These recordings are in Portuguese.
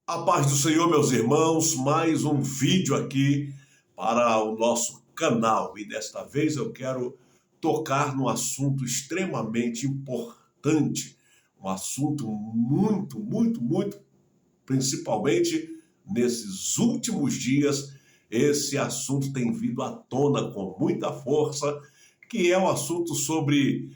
A paz do Senhor, meus irmãos, mais um vídeo aqui para o nosso canal. E desta vez eu quero tocar num assunto extremamente importante, um assunto muito, principalmente nesses últimos dias, esse assunto tem vindo à tona com muita força, que é o assunto sobre,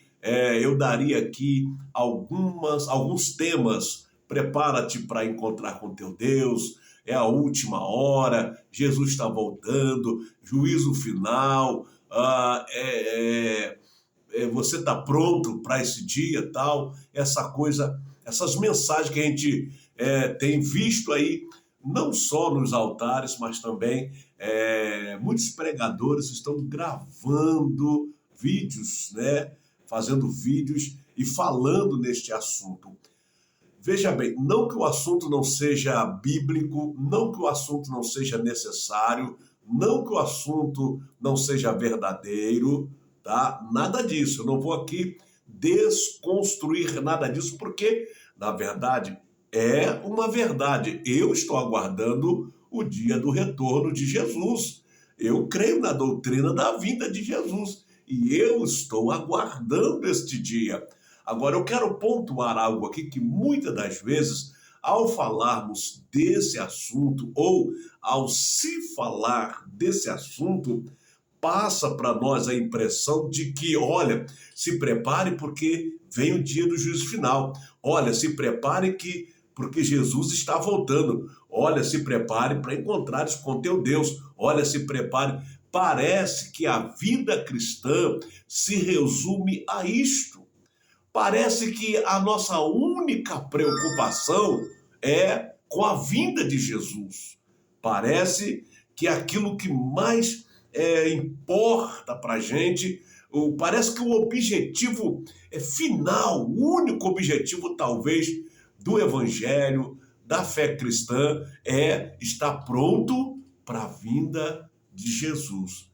eu daria aqui alguns temas. Prepara-te para encontrar com teu Deus, é a última hora, Jesus está voltando, juízo final, você está pronto para esse dia, tal, essa coisa, essas mensagens que a gente tem visto aí, não só nos altares, mas também muitos pregadores estão gravando vídeos, né, fazendo vídeos e falando neste assunto. Veja bem, não que o assunto não seja bíblico, não que o assunto não seja necessário, não que o assunto não seja verdadeiro, tá? Nada disso. Eu não vou aqui desconstruir nada disso, porque, na verdade, é uma verdade. Eu estou aguardando o dia do retorno de Jesus. Eu creio na doutrina da vinda de Jesus e eu estou aguardando este dia. Agora, eu quero pontuar algo aqui que muitas das vezes, ao falarmos desse assunto ou ao se falar desse assunto, passa para nós a impressão de que, olha, se prepare porque vem o dia do juízo final. Olha, se prepare porque Jesus está voltando. Olha, se prepare para encontrares com teu Deus. Olha, se prepare. Parece que a vida cristã se resume a isto. Parece que a nossa única preocupação é com a vinda de Jesus. Parece que aquilo que mais importa para a gente, parece que o objetivo final, o único objetivo talvez do Evangelho, da fé cristã, é estar pronto para a vinda de Jesus.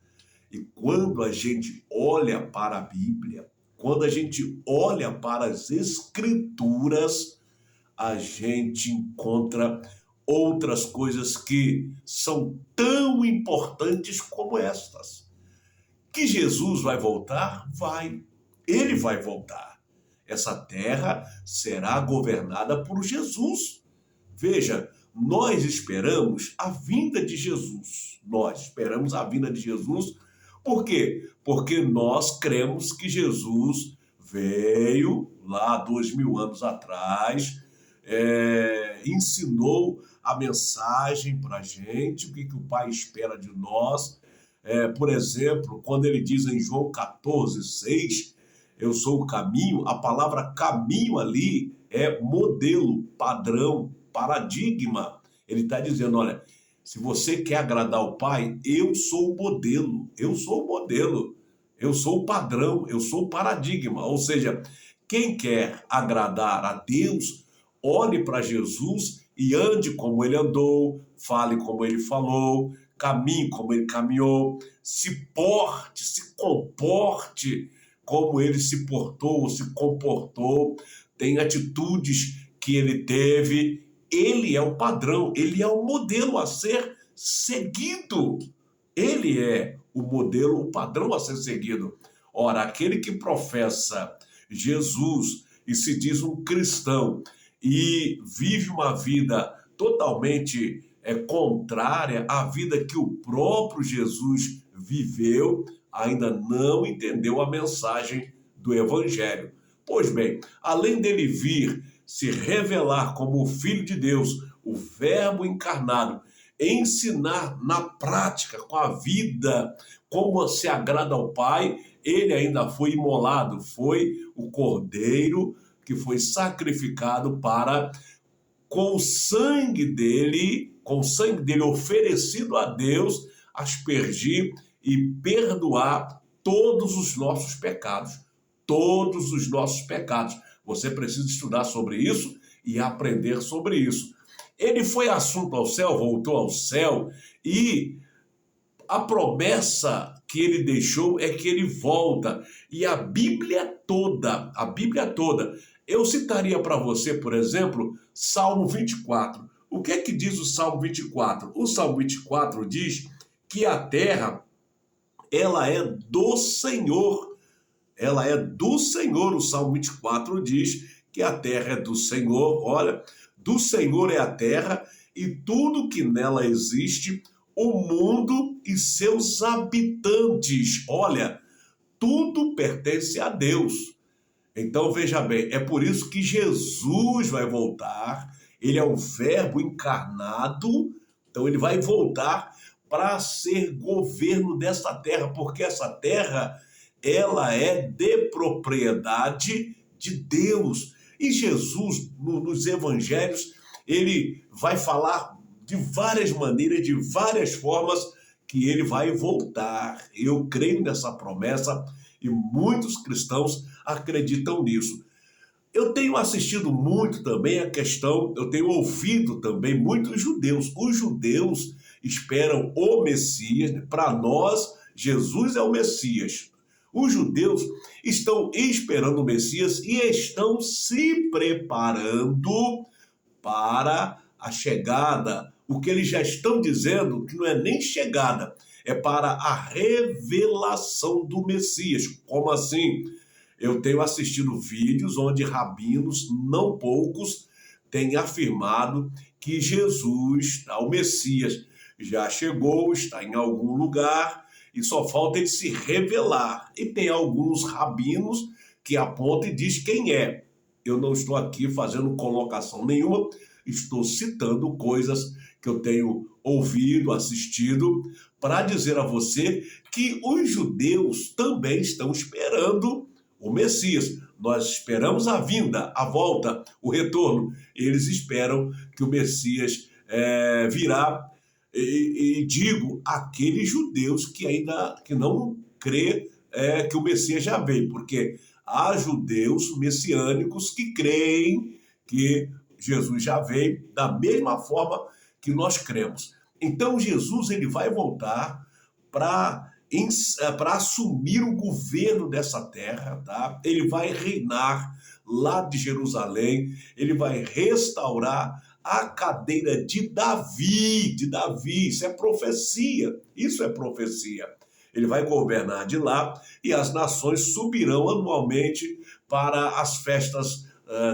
E quando a gente olha para a Bíblia, quando a gente olha para as Escrituras, a gente encontra outras coisas que são tão importantes como estas. Que Jesus vai voltar? Vai. Ele vai voltar. Essa terra será governada por Jesus. Veja, nós esperamos a vinda de Jesus. Nós esperamos a vinda de Jesus. Por quê? Porque nós cremos que Jesus veio lá 2000 anos atrás, ensinou a mensagem para a gente, o que o Pai espera de nós. Por exemplo, quando ele diz em João 14:6, eu sou o caminho, a palavra caminho ali é modelo, padrão, paradigma. Ele está dizendo, olha, se você quer agradar o Pai, eu sou o modelo, eu sou o modelo, eu sou o padrão, eu sou o paradigma. Ou seja, quem quer agradar a Deus, olhe para Jesus e ande como ele andou, fale como ele falou, caminhe como ele caminhou, se porte, se comporte como ele se portou, se comportou, tem atitudes que ele teve. Ele é o padrão, ele é o modelo a ser seguido. Ele é o modelo, o padrão a ser seguido. Ora, aquele que professa Jesus e se diz um cristão e vive uma vida totalmente contrária à vida que o próprio Jesus viveu, ainda não entendeu a mensagem do Evangelho. Pois bem, além dele vir se revelar como o Filho de Deus, o Verbo encarnado, ensinar na prática, com a vida, como se agrada ao Pai, ele ainda foi imolado, foi o Cordeiro que foi sacrificado para, com o sangue dele oferecido a Deus, aspergir e perdoar todos os nossos pecados. Todos os nossos pecados. Você precisa estudar sobre isso e aprender sobre isso. Ele foi assunto ao céu, voltou ao céu, e a promessa que ele deixou é que ele volta. E a Bíblia toda, eu citaria para você, por exemplo, Salmo 24. O que é que diz o Salmo 24? O Salmo 24 diz que a terra, ela é do Senhor. Ela é do Senhor. O Salmo 24 diz que a terra é do Senhor. Olha, do Senhor é a terra e tudo que nela existe, o mundo e seus habitantes. Olha, tudo pertence a Deus. Então veja bem, é por isso que Jesus vai voltar. Ele é o Verbo encarnado, então ele vai voltar para ser governo dessa terra, porque essa terra, ela é de propriedade de Deus. E Jesus, nos evangelhos, ele vai falar de várias maneiras, de várias formas, que ele vai voltar. Eu creio nessa promessa e muitos cristãos acreditam nisso. Eu tenho assistido muito também a questão, eu tenho ouvido também muitos judeus. Os judeus esperam o Messias. Para nós, Jesus é o Messias. Os judeus estão esperando o Messias e estão se preparando para a chegada. O que eles já estão dizendo que não é nem chegada, é para a revelação do Messias. Como assim? Eu tenho assistido vídeos onde rabinos, não poucos, têm afirmado que Jesus, o Messias, já chegou, está em algum lugar e só falta ele se revelar. E tem alguns rabinos que apontam e diz quem é. Eu não estou aqui fazendo colocação nenhuma, estou citando coisas que eu tenho ouvido, assistido, para dizer a você que os judeus também estão esperando o Messias. Nós esperamos a vinda, a volta, o retorno. Eles esperam que o Messias virá. E digo, aqueles judeus que ainda que não crê que o Messias já veio, porque há judeus messiânicos que creem que Jesus já veio da mesma forma que nós cremos. Então Jesus ele vai voltar para assumir o governo dessa terra, tá? Ele vai reinar lá de Jerusalém, ele vai restaurar a cadeira de Davi, isso é profecia. Ele vai governar de lá e as nações subirão anualmente para as festas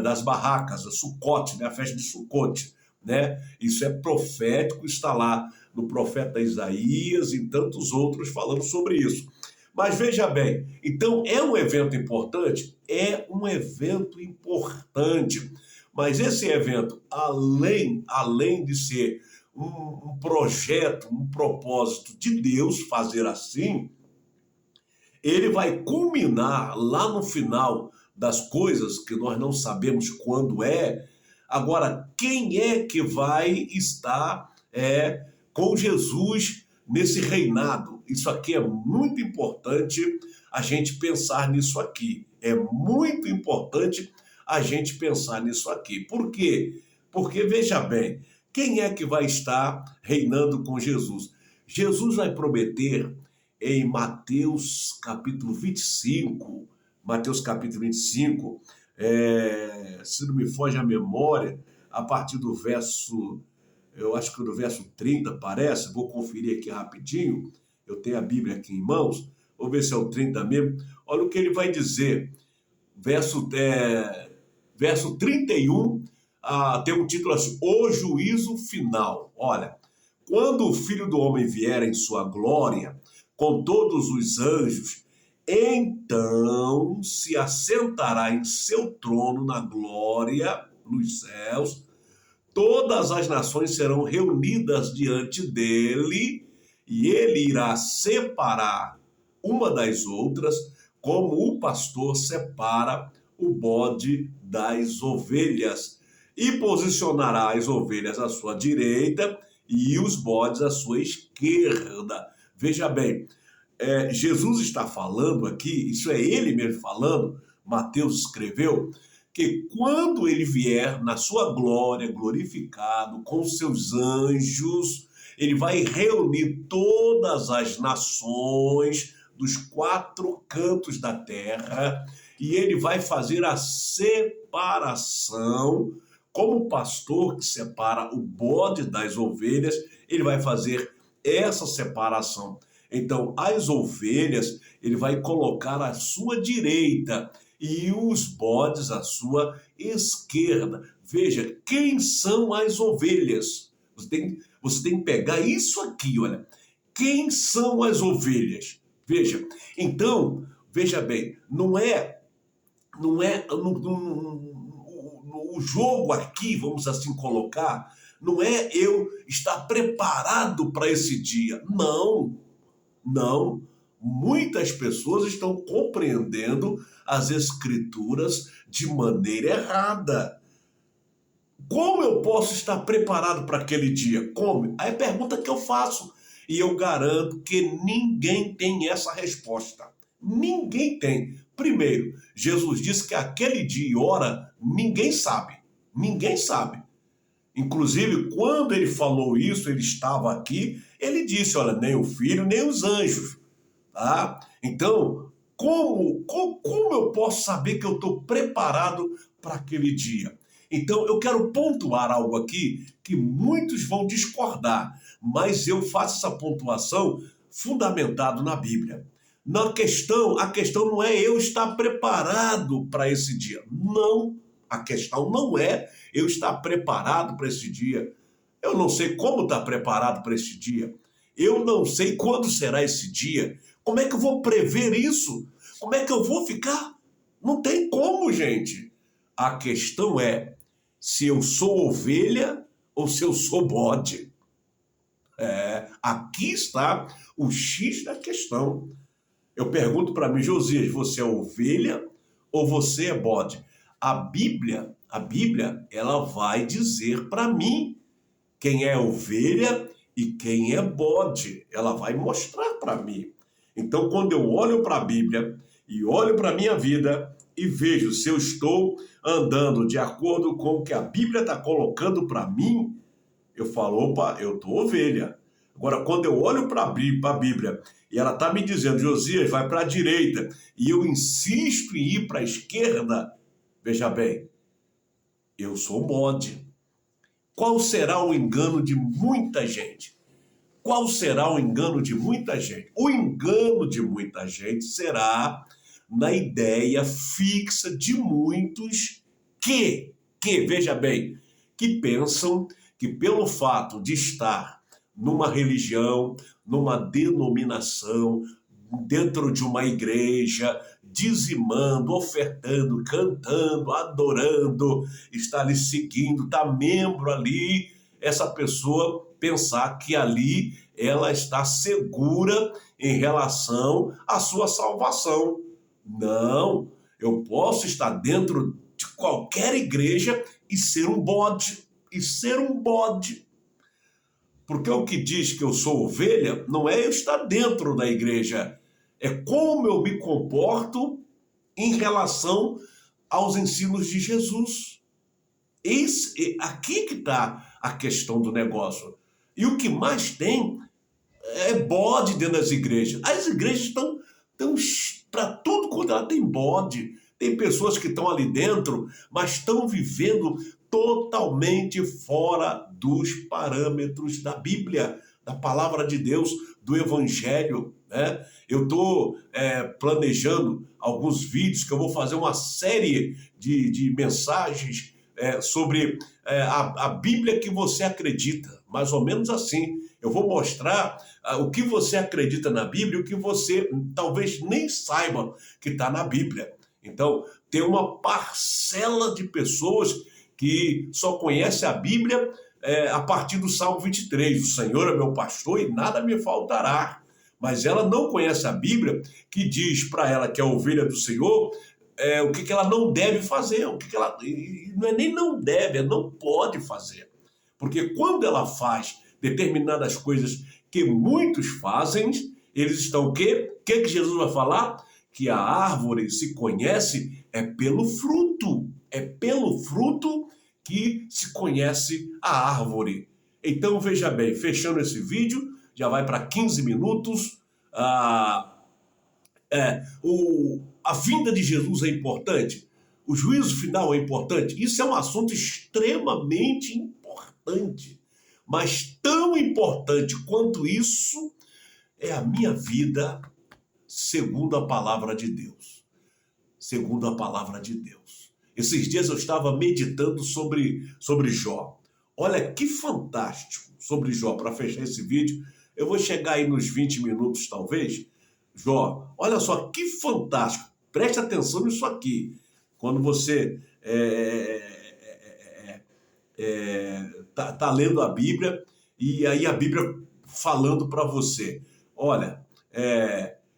das barracas, a Sucote, né? A festa de Sucote, né? Isso é profético, está lá no profeta Isaías e tantos outros falando sobre isso. Mas veja bem, então é um evento importante? É um evento importante. Mas esse evento, além de ser um projeto, um propósito de Deus fazer assim, ele vai culminar lá no final das coisas, que nós não sabemos quando é. Agora, quem é que vai estar com Jesus nesse reinado? Isso aqui é muito importante a gente pensar nisso aqui. É muito importante a gente pensar nisso aqui. Por quê? Porque, veja bem, quem é que vai estar reinando com Jesus? Jesus vai prometer em Mateus capítulo 25, se não me foge a memória, a partir do verso, eu acho que do verso 30 parece, vou conferir aqui rapidinho, eu tenho a Bíblia aqui em mãos, vou ver se é o 30 mesmo. Olha o que ele vai dizer, verso 31, tem um título assim, O Juízo Final. Olha, quando o Filho do Homem vier em sua glória, com todos os anjos, então se assentará em seu trono na glória, nos céus, todas as nações serão reunidas diante dele, e ele irá separar uma das outras, como o pastor separa o bode das ovelhas, e posicionará as ovelhas à sua direita e os bodes à sua esquerda. Veja bem, Jesus está falando aqui, isso é ele mesmo falando, Mateus escreveu, que quando ele vier na sua glória, glorificado, com seus anjos, ele vai reunir todas as nações dos 4 cantos da terra e ele vai fazer a separação como pastor que separa o bode das ovelhas, ele vai fazer essa separação. Então, as ovelhas, ele vai colocar à sua direita e os bodes à sua esquerda. Veja, quem são as ovelhas? Você tem que pegar isso aqui, olha. Quem são as ovelhas? Veja, então, veja bem, não é o jogo aqui, vamos assim colocar, não é eu estar preparado para esse dia. Não, não. Muitas pessoas estão compreendendo as escrituras de maneira errada. Como eu posso estar preparado para aquele dia? Como? Aí é a pergunta que eu faço. E eu garanto que ninguém tem essa resposta. Ninguém tem. Primeiro, Jesus disse que aquele dia e hora ninguém sabe. Ninguém sabe. Inclusive, quando ele falou isso, ele estava aqui, ele disse, olha, nem o filho, nem os anjos. Tá? Então, como eu posso saber que eu estou preparado para aquele dia? Então, eu quero pontuar algo aqui que muitos vão discordar, mas eu faço essa pontuação fundamentado na Bíblia. A questão não é eu estar preparado para esse dia. Não, a questão não é eu estar preparado para esse dia. Eu não sei como estar preparado para esse dia. Eu não sei quando será esse dia. Como é que eu vou prever isso? Como é que eu vou ficar? Não tem como, gente. A questão é se eu sou ovelha ou se eu sou bode. Aqui está o X da questão. Eu pergunto para mim, Josias, você é ovelha ou você é bode? A Bíblia, ela vai dizer para mim quem é ovelha e quem é bode. Ela vai mostrar para mim. Então, quando eu olho para a Bíblia e olho para a minha vida e vejo se eu estou andando de acordo com o que a Bíblia está colocando para mim, eu falo, opa, eu estou ovelha. Agora, quando eu olho para a Bíblia e ela está me dizendo, Josias, vai para a direita, e eu insisto em ir para a esquerda, veja bem, eu sou bode. Qual será o engano de muita gente? Qual será o engano de muita gente? O engano de muita gente será na ideia fixa de muitos veja bem, que pensam que pelo fato de estar numa religião, numa denominação, dentro de uma igreja, dizimando, ofertando, cantando, adorando, está ali seguindo, está membro ali, essa pessoa pensar que ali ela está segura em relação à sua salvação. Não, eu posso estar dentro de qualquer igreja e ser um bode, Porque o que diz que eu sou ovelha não é eu estar dentro da igreja, é como eu me comporto em relação aos ensinos de Jesus. Aqui que está a questão do negócio. E o que mais tem é bode dentro das igrejas. As igrejas estão para tudo quanto ela tem bode. Tem pessoas que estão ali dentro, mas estão vivendo totalmente fora dos parâmetros da Bíblia, da palavra de Deus, do Evangelho. Né? Eu estou planejando alguns vídeos que eu vou fazer uma série de mensagens sobre a Bíblia que você acredita, mais ou menos assim. Eu vou mostrar o que você acredita na Bíblia e o que você talvez nem saiba que está na Bíblia. Então, tem uma parcela de pessoas que só conhece a Bíblia a partir do Salmo 23. O Senhor é meu pastor e nada me faltará. Mas ela não conhece a Bíblia, que diz para ela que é a ovelha do Senhor, o que ela não deve fazer. Não é nem não deve, é não pode fazer. Porque quando ela faz determinadas coisas que muitos fazem, eles estão o quê? O que Jesus vai falar? Que a árvore se conhece pelo fruto. É pelo fruto que se conhece a árvore. Então, veja bem, fechando esse vídeo, já vai para 15 minutos. A vinda de Jesus é importante? O juízo final é importante? Isso é um assunto extremamente importante. Mas tão importante quanto isso é a minha vida segundo a palavra de Deus. Segundo a palavra de Deus. Esses dias eu estava meditando sobre Jó. Olha que fantástico sobre Jó. Para fechar esse vídeo, eu vou chegar aí nos 20 minutos talvez. Jó, olha só que fantástico. Preste atenção nisso aqui. Quando você tá lendo a Bíblia e aí a Bíblia falando para você. Olha,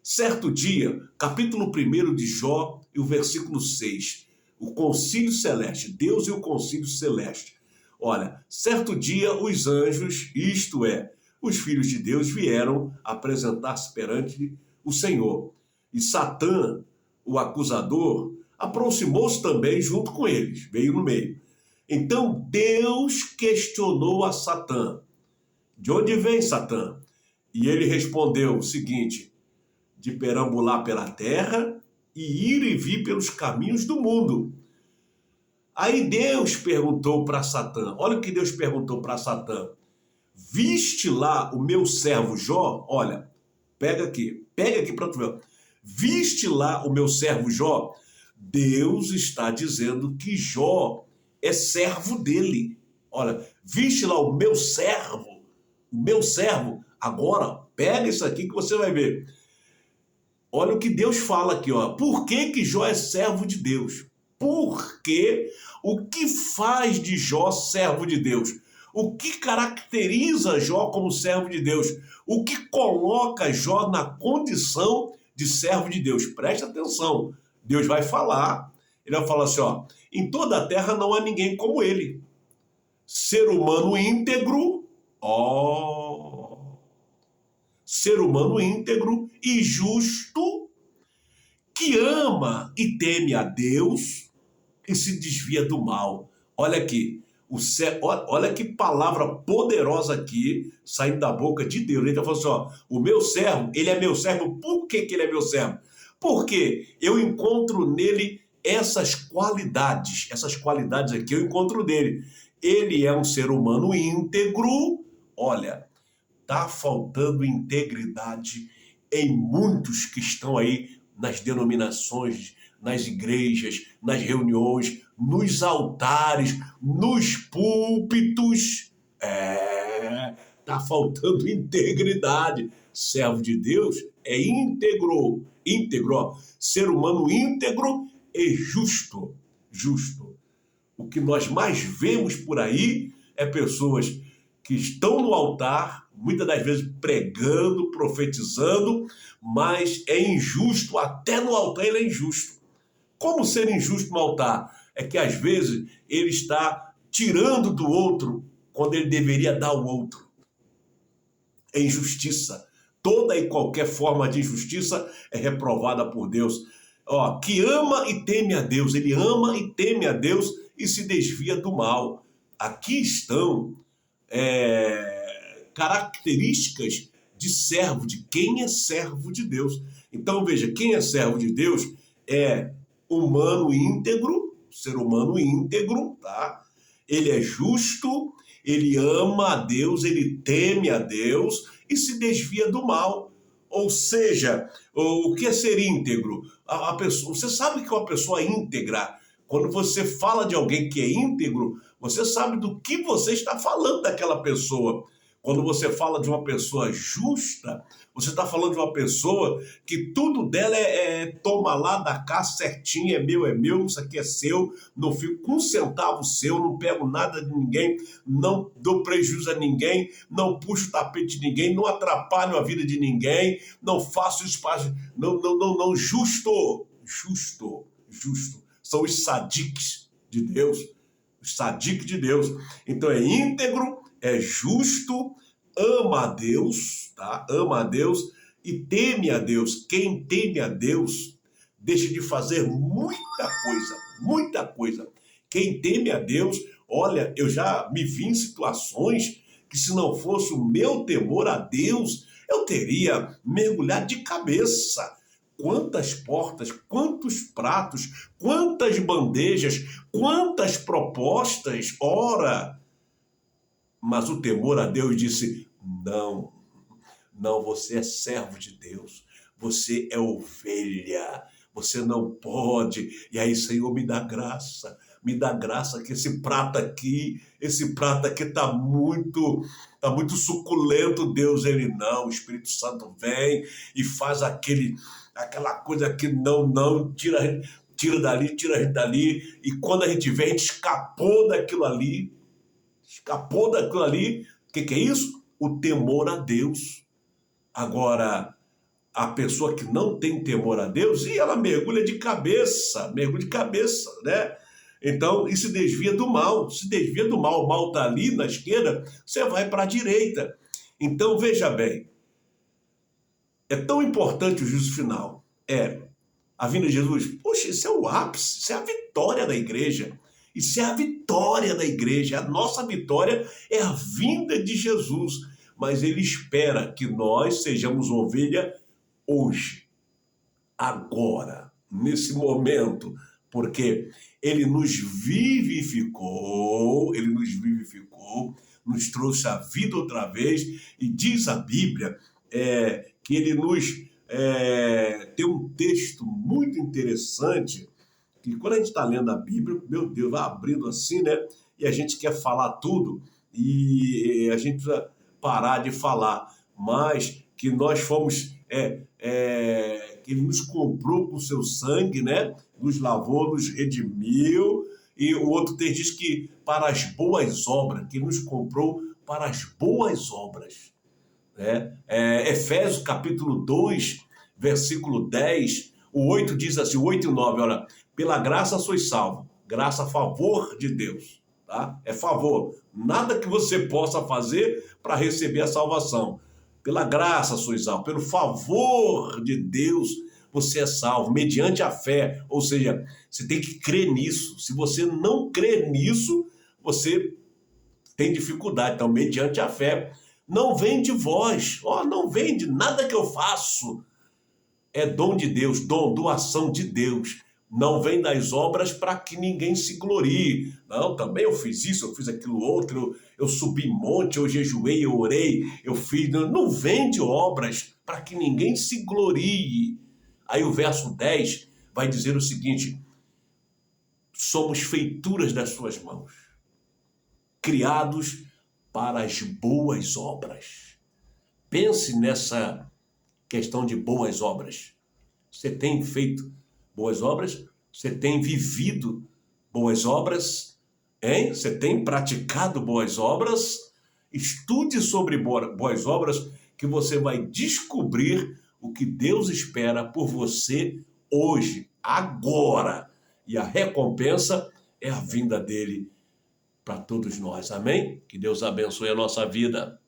certo dia, capítulo 1 de Jó e o versículo 6. O concílio celeste, Deus e o concílio celeste. Olha, certo dia os anjos, isto é, os filhos de Deus, vieram apresentar-se perante o Senhor. E Satã, o acusador, aproximou-se também junto com eles, veio no meio. Então Deus questionou a Satã. De onde vem Satã? E ele respondeu o seguinte: de perambular pela terra e ir e vir pelos caminhos do mundo. Aí Deus perguntou para Satã, olha o que Deus perguntou para Satã: viste lá o meu servo Jó? Olha, pega aqui para tu ver. Viste lá o meu servo Jó? Deus está dizendo que Jó é servo dele. Olha, viste lá o meu servo? O meu servo. Agora, pega isso aqui que você vai ver. Olha o que Deus fala aqui, ó. Por que Jó é servo de Deus? Porque o que faz de Jó servo de Deus? O que caracteriza Jó como servo de Deus? O que coloca Jó na condição de servo de Deus? Preste atenção. Deus vai falar. Ele vai falar assim, ó. Em toda a terra não há ninguém como ele. Ser humano íntegro, ser humano íntegro e justo, que ama e teme a Deus e se desvia do mal. Olha aqui, olha que palavra poderosa aqui, saindo da boca de Deus. Ele está falando assim, ó, o meu servo, ele é meu servo. Por que ele é meu servo? Porque eu encontro nele essas qualidades aqui eu encontro nele. Ele é um ser humano íntegro. Olha, tá faltando integridade em muitos que estão aí nas denominações, nas igrejas, nas reuniões, nos altares, nos púlpitos. Tá faltando integridade. Servo de Deus é íntegro, ó. Ser humano íntegro e justo. O que nós mais vemos por aí é pessoas que estão no altar, muitas das vezes pregando, profetizando, mas é injusto, até no altar ele é injusto. Como ser injusto no altar? É que às vezes ele está tirando do outro quando ele deveria dar ao outro. É injustiça. Toda e qualquer forma de injustiça é reprovada por Deus. Ó, que ama e teme a Deus, ele ama e teme a Deus e se desvia do mal. Aqui estão características de servo, de quem é servo de Deus. Então veja, quem é servo de Deus é humano íntegro, ser humano íntegro, tá? Ele é justo, ele ama a Deus, ele teme a Deus e se desvia do mal. Ou seja, o que é ser íntegro? A pessoa, você sabe que uma pessoa íntegra, quando você fala de alguém que é íntegro, você sabe do que você está falando daquela pessoa. Quando você fala de uma pessoa justa, você está falando de uma pessoa que tudo dela toma lá da cá certinho, é meu, isso aqui é seu, não fico com um centavo seu, não pego nada de ninguém, não dou prejuízo a ninguém, não puxo o tapete de ninguém, não atrapalho a vida de ninguém, não faço espaço, não, justo. São os sadiques de Deus, os sadiques de Deus. Então é íntegro, é justo, ama a Deus, tá? Ama a Deus e teme a Deus. Quem teme a Deus deixa de fazer muita coisa. Quem teme a Deus, olha, eu já me vi em situações que se não fosse o meu temor a Deus, eu teria mergulhado de cabeça. quantas portas, quantos pratos, quantas bandejas, quantas propostas, ora. Mas o temor a Deus disse, não, não, você é servo de Deus, você é ovelha, você não pode. E aí, Senhor, me dá graça que esse prato aqui tá muito suculento, Deus. Ele não, o Espírito Santo vem e faz aquela coisa que não, tira dali, tira a gente dali, e quando a gente vê, a gente escapou daquilo ali, o que é isso? O temor a Deus. Agora, a pessoa que não tem temor a Deus, e ela mergulha de cabeça, né? Então, e se desvia do mal, o mal está ali na esquerda, você vai para a direita. Então, veja bem, é tão importante o juízo final, a vinda de Jesus. Poxa, isso é o ápice, isso é a vitória da igreja. Isso é a vitória da igreja. A nossa vitória é a vinda de Jesus. Mas ele espera que nós sejamos ovelha hoje, agora, nesse momento, porque ele nos vivificou, nos trouxe a vida outra vez, e diz a Bíblia que ele nos... tem um texto muito interessante, que quando a gente está lendo a Bíblia, meu Deus, vai abrindo assim, né? E a gente quer falar tudo, e a gente precisa parar de falar, mas que nós fomos, que ele nos comprou com o seu sangue, né? Nos lavou, nos redimiu, e o outro texto diz que para as boas obras, que ele nos comprou para as boas obras, né? Efésios capítulo 2, versículo 10, o 8 diz assim, o 8 e o 9, olha, pela graça sois salvos, graça a favor de Deus, tá? É favor, nada que você possa fazer para receber a salvação. Pela graça sois salvos, pelo favor de Deus você é salvo, mediante a fé, ou seja, você tem que crer nisso. Se você não crer nisso, você tem dificuldade. Então, mediante a fé, não vem de vós, não vem de nada que eu faço, é dom de Deus, doação de Deus. Não vem das obras para que ninguém se glorie. Não, também eu fiz isso, eu fiz aquilo outro, eu subi monte, eu jejuei, eu orei, eu fiz... Não vem de obras para que ninguém se glorie. Aí o verso 10 vai dizer o seguinte, somos feituras das suas mãos, criados para as boas obras. Pense nessa questão de boas obras. Você tem feito boas obras? Você tem vivido boas obras? Hein? Você tem praticado boas obras? Estude sobre boas obras que você vai descobrir o que Deus espera por você hoje, agora. E a recompensa é a vinda dele para todos nós. Amém? Que Deus abençoe a nossa vida.